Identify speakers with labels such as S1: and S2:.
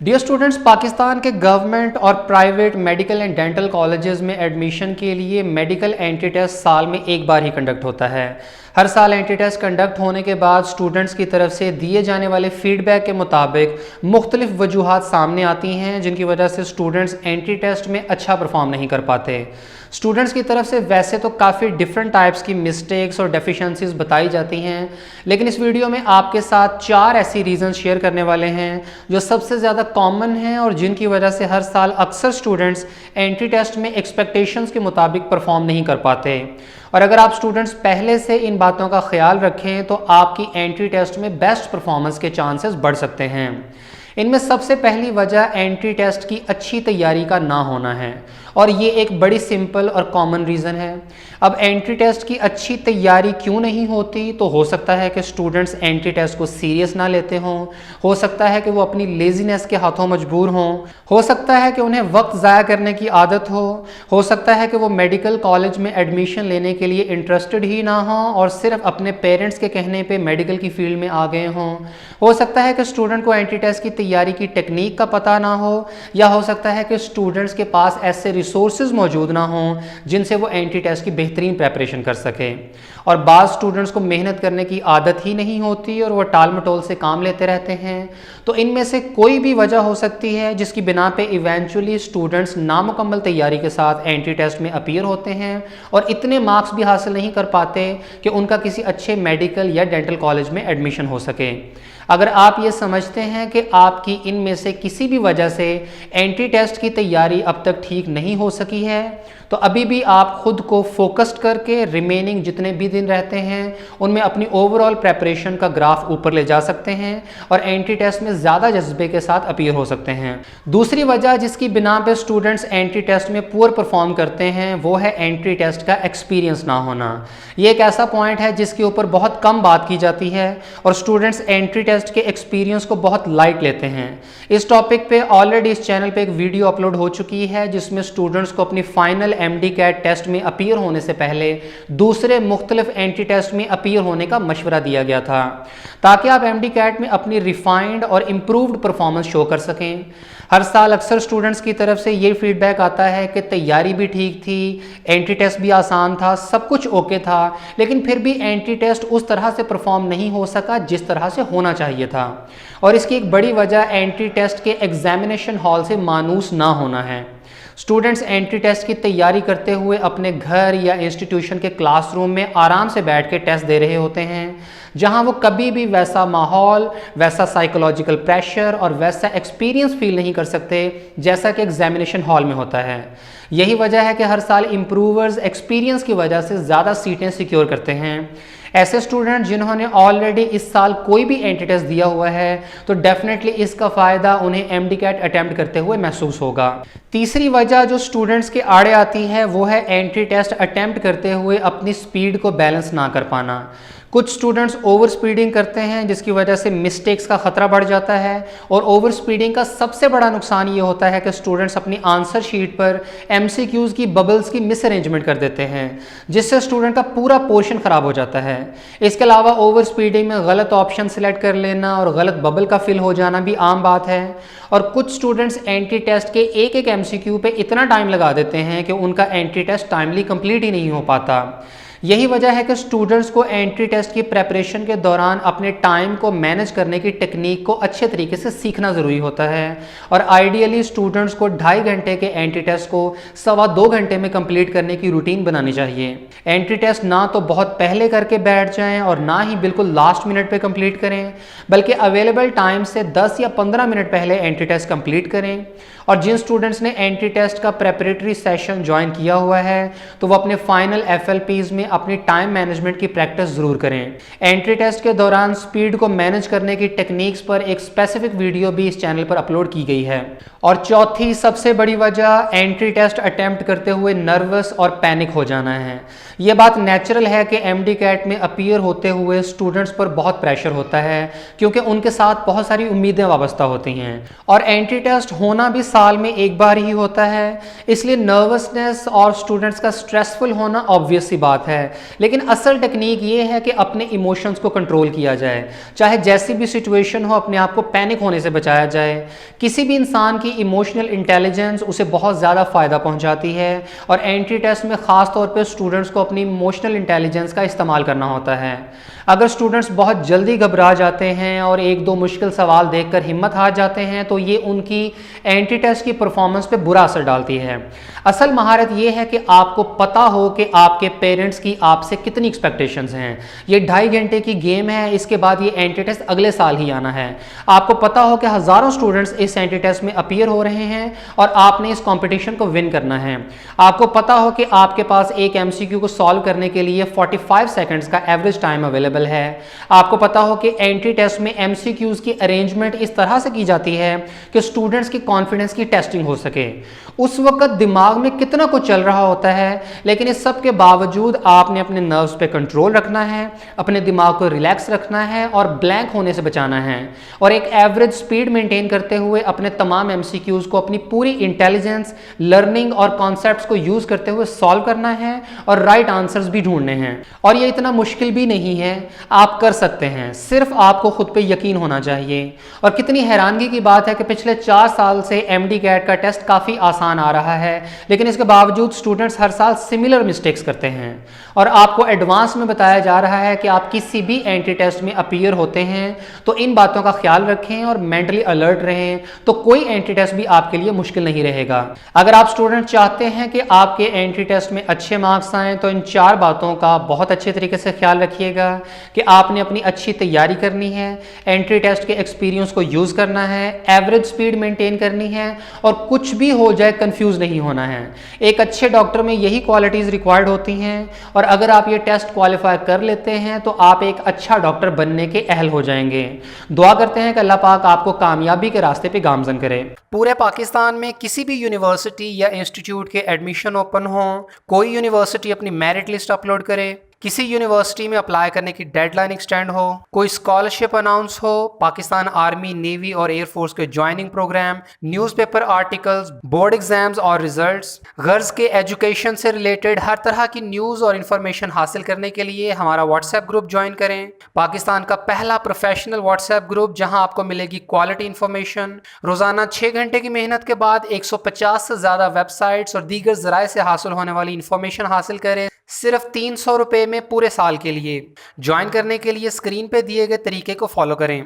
S1: Dear students, Pakistan के government और private medical and dental colleges में एडमिशन के लिए मेडिकल एंट्री टेस्ट साल में एक बार ही कंडक्ट होता है। हर साल एंट्री टेस्ट कंडक्ट होने के बाद स्टूडेंट्स की तरफ से दिए जाने वाले फीडबैक के मुताबिक मुख्तलिफ वजूहात सामने आती हैं जिनकी वजह से स्टूडेंट्स एंट्री टेस्ट में अच्छा परफॉर्म नहीं कर पाते। स्टूडेंट्स की तरफ से वैसे तो काफ़ी डिफरेंट टाइप्स की मिस्टेक्स और डेफिशिएंसीज बताई जाती हैं, लेकिन इस वीडियो में आपके साथ 4 ऐसी रीज़न शेयर करने वाले हैं जो सबसे ज़्यादा कॉमन हैं और जिनकी वजह से हर साल अक्सर स्टूडेंट्स एंट्री टेस्ट में एक्सपेक्टेशंस के मुताबिक परफॉर्म नहीं कर पाते। और अगर आप स्टूडेंट्स पहले से इन बातों का ख्याल रखें तो आपकी एंट्री टेस्ट में बेस्ट परफॉर्मेंस के चांसेस बढ़ सकते हैं। इनमें सबसे पहली वजह एंट्री टेस्ट की अच्छी तैयारी का ना होना है और ये एक बड़ी सिंपल और कॉमन रीज़न है। अब एंट्री टेस्ट की अच्छी तैयारी क्यों नहीं होती, तो हो सकता है कि स्टूडेंट्स एंट्री टेस्ट को सीरियस ना लेते हों, हो सकता है कि वो अपनी लेजीनेस के हाथों मजबूर हों, हो सकता है कि उन्हें वक्त ज़ाया करने की आदत हो सकता है कि वो मेडिकल कॉलेज में एडमिशन लेने के लिए इंटरेस्टेड ही ना हों और सिर्फ अपने पेरेंट्स के कहने पे मेडिकल की फील्ड में आ गए हों, हो सकता है कि स्टूडेंट को एंट्री टेस्ट की तैयारी की टेक्निक का पता ना हो, या हो सकता है कि स्टूडेंट्स के पास ऐसे रिसोर्सेज मौजूद ना हों जिनसे वो एंट्री टेस्ट की बेहतरीन प्रेपरेशन कर सके। और बाज़ स्टूडेंट्स को मेहनत करने की आदत ही नहीं होती और वो टाल मटोल से काम लेते रहते हैं। तो इनमें से कोई भी वजह हो सकती है जिसकी बिना पे इवेंचुअली स्टूडेंट्स नामुकम्मल तैयारी के साथ एंट्री टेस्ट में अपीयर होते हैं और इतने मार्क्स भी हासिल नहीं कर पाते कि उनका किसी अच्छे मेडिकल या डेंटल कॉलेज में एडमिशन हो सके। अगर आप ये समझते हैं कि आपकी इनमें से किसी भी वजह से एंट्री टेस्ट की तैयारी अब तक ठीक नहीं हो सकी है, तो अभी भी आप खुद को फोकस्ड करके रिमेनिंग जितने भी दिन रहते हैं उनमें अपनी ओवरऑल प्रेपरेशन का ग्राफ ऊपर ले जा सकते हैं और एंट्री टेस्ट में ज़्यादा जज्बे के साथ अपीयर हो सकते हैं। दूसरी वजह जिसकी बिना पे स्टूडेंट्स एंट्री टेस्ट में पुअर परफॉर्म करते हैं वो है एंट्री टेस्ट का एक्सपीरियंस ना होना। ये एक ऐसा पॉइंट है जिसके ऊपर बहुत कम बात की जाती है और स्टूडेंट्स एंट्री टेस्ट के एक्सपीरियंस को बहुत लाइट लेते हैं। इस टॉपिक पे ऑलरेडी इस चैनल पे एक वीडियो अपलोड हो चुकी है जिसमें स्टूडेंट्स को अपनी फाइनल MD-CAT टेस्ट में अपीयर होने से पहले दूसरे मुख्तलिफ एंट्री टेस्ट में अपीयर होने का मशवरा दिया गया था ताकि आप MD-CAT में अपनी रिफाइंड और इम्प्रूव्ड परफॉर्मेंस शो कर सकें। हर साल अक्सर स्टूडेंट्स की तरफ से ये फीडबैक आता है कि तैयारी भी ठीक थी, एंट्री टेस्ट भी आसान था, सब कुछ ओके था, लेकिन फिर भी एंट्री टेस्ट उस तरह से परफॉर्म नहीं हो सका जिस तरह से होना चाहिए था। और इसकी एक बड़ी वजह एंट्री टेस्ट के एग्जामिनेशन हॉल से मानूस ना होना है। स्टूडेंट्स एंट्री टेस्ट की तैयारी करते हुए अपने घर या इंस्टीट्यूशन के क्लासरूम में आराम से बैठ के टेस्ट दे रहे होते हैं जहां वो कभी भी वैसा माहौल, वैसा साइकोलॉजिकल प्रेशर और वैसा एक्सपीरियंस फील नहीं कर सकते जैसा कि एग्जामिनेशन हॉल में होता है। यही वजह है कि हर साल इम्प्रूवर्स एक्सपीरियंस की वजह से ज़्यादा सीटें सिक्योर करते हैं। ऐसे स्टूडेंट जिन्होंने ऑलरेडी इस साल कोई भी एंट्री टेस्ट दिया हुआ है तो डेफिनेटली इसका फ़ायदा उन्हें MD-CAT अटैम्प्ट करते हुए महसूस होगा। तीसरी वजह जो स्टूडेंट्स के आड़े आती है वो है एंट्री टेस्ट अटैम्प्ट करते हुए अपनी स्पीड को बैलेंस ना कर पाना। कुछ स्टूडेंट्स ओवर स्पीडिंग करते हैं जिसकी वजह से मिस्टेक्स का खतरा बढ़ जाता है और ओवर स्पीडिंग का सबसे बड़ा नुकसान ये होता है कि स्टूडेंट्स अपनी आंसर शीट पर MCQs की बबल्स की मिस अरेंजमेंट कर देते हैं जिससे स्टूडेंट का पूरा पोर्शन ख़राब हो जाता है। इसके अलावा ओवर स्पीडिंग में गलत ऑप्शन सेलेक्ट कर लेना और गलत बबल का फिल हो जाना भी आम बात है। और कुछ स्टूडेंट्स एंट्री टेस्ट के एक एक MCQ पे इतना टाइम लगा देते हैं कि उनका एंट्री टेस्ट टाइमली कंप्लीट ही नहीं हो पाता। यही वजह है कि स्टूडेंट्स को एंट्री टेस्ट की प्रेपरेशन के दौरान अपने टाइम को मैनेज करने की टेक्निक को अच्छे तरीके से सीखना ज़रूरी होता है और आइडियली स्टूडेंट्स को 2.5 घंटे के एंट्री टेस्ट को 2.25 घंटे में कंप्लीट करने की रूटीन बनानी चाहिए। एंट्री टेस्ट ना तो बहुत पहले करके बैठ जाएं और ना ही बिल्कुल लास्ट मिनट पे कंप्लीट करें, बल्कि अवेलेबल टाइम से 10 या 15 मिनट पहले एंट्री टेस्ट कंप्लीट करें। और जिन स्टूडेंट्स ने एंट्री टेस्ट का प्रेपरेटरी सेशन ज्वाइन किया हुआ है तो वो अपने फाइनल FLPs में अपनी टाइम मैनेजमेंट की प्रैक्टिस ज़रूर करें। एंट्री टेस्ट के दौरान स्पीड को मैनेज करने की टेक्निक्स पर एक स्पेसिफिक वीडियो भी इस चैनल पर अपलोड की गई है। और चौथी सबसे बड़ी वजह एंट्री टेस्ट अटैम्प्ट करते हुए नर्वस और पैनिक हो जाना है। ये बात नेचुरल है कि MD-CAT में अपीयर होते हुए स्टूडेंट्स पर बहुत प्रेशर होता है क्योंकि उनके साथ बहुत सारी उम्मीदें वाबस्ता होती हैं और एंट्री टेस्ट होना भी साल में एक बार ही होता है, इसलिए नर्वसनेस और स्टूडेंट्स का स्ट्रेसफुल होना ऑब्वियस सी बात है। लेकिन असल टेक्निक ये है कि अपने इमोशंस को कंट्रोल किया जाए, चाहे जैसी भी सिचुएशन हो अपने आप को पैनिक होने से बचाया जाए। किसी भी इंसान की इमोशनल इंटेलिजेंस उसे बहुत ज़्यादा फ़ायदा पहुंचाती है और एंट्री टेस्ट में ख़ास तौर पे स्टूडेंट्स को अपनी इमोशनल इंटेलिजेंस का इस्तेमाल करना होता है। अगर स्टूडेंट्स बहुत जल्दी घबरा जाते हैं और एक दो मुश्किल सवाल देखकर हिम्मत हार जाते हैं तो ये उनकी एंट्री टेस्ट की परफॉर्मेंस पे बुरा असर डालती है। असल महारत ये है कि आपको पता हो कि आपके पेरेंट्स की आपसे कितनी एक्सपेक्टेशंस हैं। ये 2.5 घंटे की गेम है, इसके बाद ये एंट्री टेस्ट अगले साल ही आना है। आपको पता हो कि हज़ारों स्टूडेंट्स इस एंट्री टेस्ट में अपीयर हो रहे हैं और आपने इस कॉम्पिटिशन को विन करना है। आपको पता हो कि आपके पास एक MCQ को सॉल्व करने के लिए 45 सेकेंड्स का एवरेज टाइम अवेलेबल है। आपको पता हो कि एंट्री टेस्ट में MCQs की अरेंजमेंट इस तरह से की जाती है कि स्टूडेंट्स की कॉन्फिडेंस की टेस्टिंग हो सके। उस वक्त दिमाग में कितना कुछ चल रहा होता है, लेकिन इस सब के बावजूद आपने अपने नर्व्स पे कंट्रोल रखना है, अपने दिमाग को रिलैक्स रखना है और ब्लैंक होने से बचाना है और एक एवरेज स्पीड मेंटेन करते हुए अपने तमाम MCQs को अपनी पूरी इंटेलिजेंस, लर्निंग और कॉन्सेप्ट्स को यूज करते हुए सॉल्व करना है और राइट आंसर्स भी ढूंढने हैं। और ये इतना मुश्किल भी नहीं है, आप कर सकते हैं, सिर्फ आपको खुद पे यकीन होना चाहिए। और कितनी हैरानगी की बात है कि पिछले 4 साल से MD कैट का टेस्ट काफ़ी आसान आ रहा है, लेकिन इसके बावजूद स्टूडेंट्स हर साल सिमिलर मिस्टेक्स करते हैं। और आपको एडवांस में बताया जा रहा है कि आप किसी भी एंट्री टेस्ट में अपीयर होते हैं तो इन बातों का ख्याल रखें और मेंटली अलर्ट रहें, तो कोई एंट्री टेस्ट भी आपके लिए मुश्किल नहीं रहेगा। अगर आप स्टूडेंट चाहते हैं कि आपके एंट्री टेस्ट में अच्छे मार्क्स आएँ तो इन 4 बातों का बहुत अच्छे तरीके से ख्याल रखिएगा कि आपने अपनी अच्छी तैयारी करनी है, एंट्री टेस्ट के एक्सपीरियंस को यूज़ करना है, एवरेज स्पीड मेंटेन करनी है और कुछ भी हो जाए कंफ्यूज नहीं होना है। एक अच्छे डॉक्टर में यही क्वालिटीज़ रिक्वायर्ड होती हैं और अगर आप ये टेस्ट क्वालिफाई कर लेते हैं तो आप एक अच्छा डॉक्टर बनने के अहल हो जाएंगे। दुआ करते हैं कि अल्लाह पाक आपको कामयाबी के रास्ते पे गामजन करे। पूरे पाकिस्तान में किसी भी यूनिवर्सिटी या इंस्टीट्यूट के एडमिशन ओपन हो, कोई यूनिवर्सिटी अपनी मेरिट लिस्ट अपलोड करे, किसी यूनिवर्सिटी में अप्लाई करने की डेडलाइन एक्सटेंड हो, कोई स्कॉलरशिप अनाउंस हो, पाकिस्तान आर्मी, नेवी और एयरफोर्स के joining program, newspaper articles, board exams और रिजल्ट्स, गर्ल्स के एजुकेशन से रिलेटेड हर तरह की न्यूज़ और इन्फॉर्मेशन हासिल करने के लिए हमारा व्हाट्सएप ग्रुप ज्वाइन करें। पाकिस्तान का पहला प्रोफेशनल व्हाट्सएप ग्रुप जहां आपको मिलेगी क्वालिटी इन्फॉर्मेशन। रोजाना 6 घंटे की मेहनत के बाद 150 से ज़्यादा वेबसाइट्स और दीगर ज़राए से हासिल होने वाली इन्फॉर्मेशन हासिल करें सिर्फ 300 रुपये में पूरे साल के लिए। ज्वाइन करने के लिए स्क्रीन पे दिए गए तरीके को फॉलो करें।